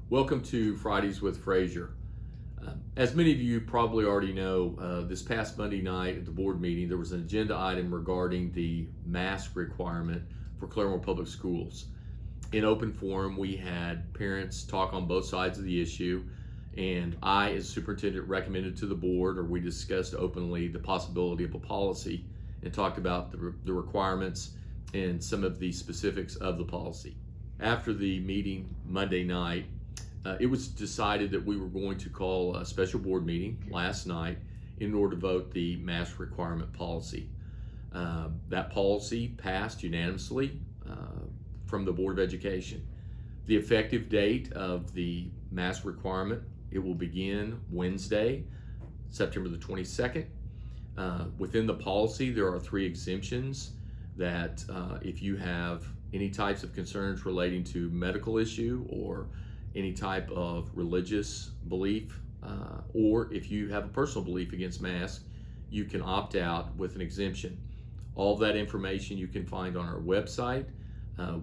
Welcome to Fridays with Frazier. As many of you probably already know, this past Monday night at the board meeting, there was an agenda item regarding the mask requirement for Claremore Public Schools. In open forum, we had parents talk on both sides of the issue, and I, as superintendent, recommended to the board, or we discussed openly, the possibility of a policy and talked about the requirements and some of the specifics of the policy. After the meeting Monday night, it was decided that we were going to call a special board meeting last night in order to vote the mask requirement policy. That policy passed unanimously from the Board of Education. The effective date of the mask requirement, it will begin Wednesday, September the 22nd. Within the policy, there are 3 exemptions that if you have any types of concerns relating to medical issue or any type of religious belief, or if you have a personal belief against masks, you can opt out with an exemption. All of that information you can find on our website.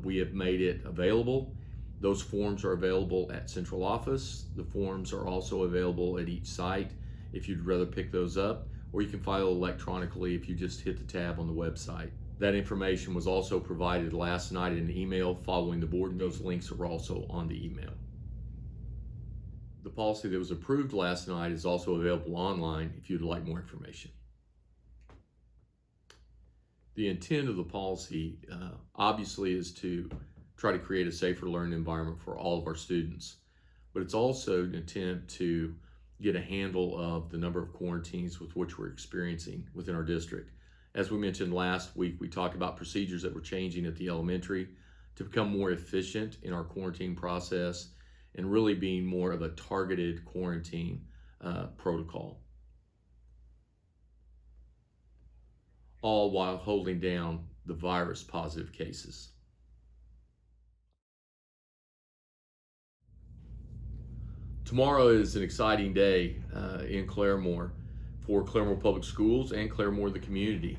We have made it available. Those forms are available at central office. The forms are also available at each site if you'd rather pick those up, or you can file electronically if you just hit the tab on the website. That information was also provided last night in an email following the board, and those links are also on the email. The policy that was approved last night is also available online if you'd like more information. The intent of the policy obviously is to try to create a safer learning environment for all of our students, but it's also an attempt to get a handle of the number of quarantines with which we're experiencing within our district. As we mentioned last week, we talked about procedures that were changing at the elementary to become more efficient in our quarantine process and really being more of a targeted quarantine protocol, all while holding down the virus positive cases. Tomorrow is an exciting day in Claremore for Claremore Public Schools and Claremore the community.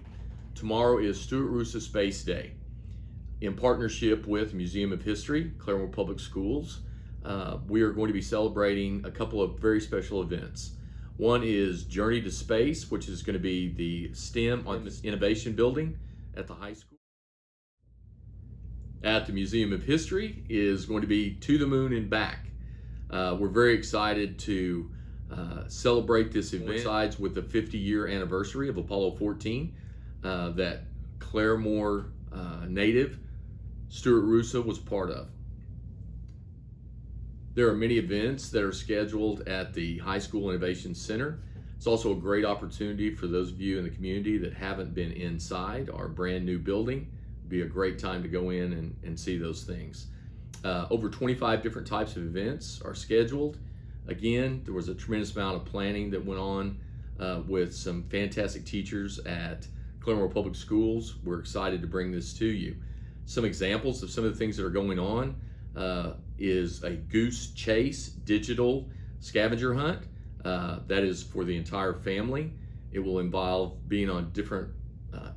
Tomorrow is Stuart Roosa Space Day. In partnership with Museum of History, Claremore Public Schools, we are going to be celebrating a couple of very special events. One is Journey to Space, which is going to be the STEM on this innovation building at the high school. At the Museum of History is going to be To the Moon and Back. We're very excited to celebrate this event. Coincides with the 50-year anniversary of Apollo 14 that Claremore native Stuart Roosa was part of. There are many events that are scheduled at the High School Innovation Center. It's also a great opportunity for those of you in the community that haven't been inside our brand new building. It'd be a great time to go in and see those things. Over 25 different types of events are scheduled. Again, there was a tremendous amount of planning that went on with some fantastic teachers at Claremore Public Schools. We're excited to bring this to you. Some examples of some of the things that are going on is a goose chase digital scavenger hunt that is for the entire family. It will involve being on different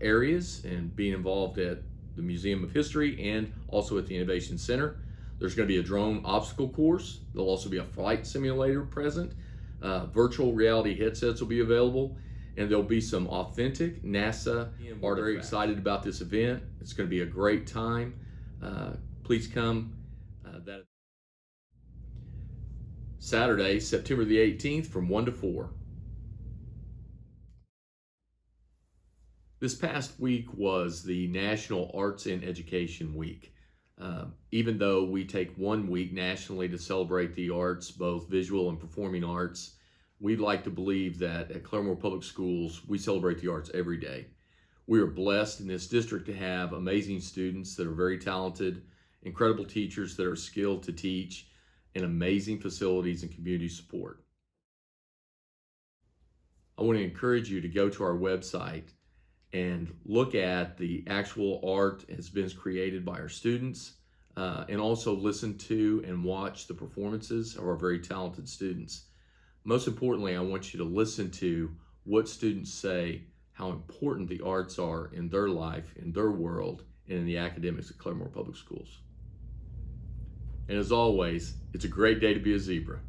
areas and being involved at the Museum of History and also at the Innovation Center. There's going to be a drone obstacle course. There'll also be a flight simulator present. Virtual reality headsets will be available, and there'll be some authentic NASA. We're very excited about this event. It's going to be a great time. Please come. Saturday, September the 18th from 1 to 4. This past week was the National Arts and Education Week. Even though we take 1 week nationally to celebrate the arts, both visual and performing arts, we'd like to believe that at Claremore Public Schools, we celebrate the arts every day. We are blessed in this district to have amazing students that are very talented, incredible teachers that are skilled to teach, and amazing facilities and community support. I want to encourage you to go to our website and look at the actual art that's been created by our students, and also listen to and watch the performances of our very talented students. Most importantly, I want you to listen to what students say, how important the arts are in their life, in their world, and in the academics at Claremore Public Schools. And as always, it's a great day to be a zebra.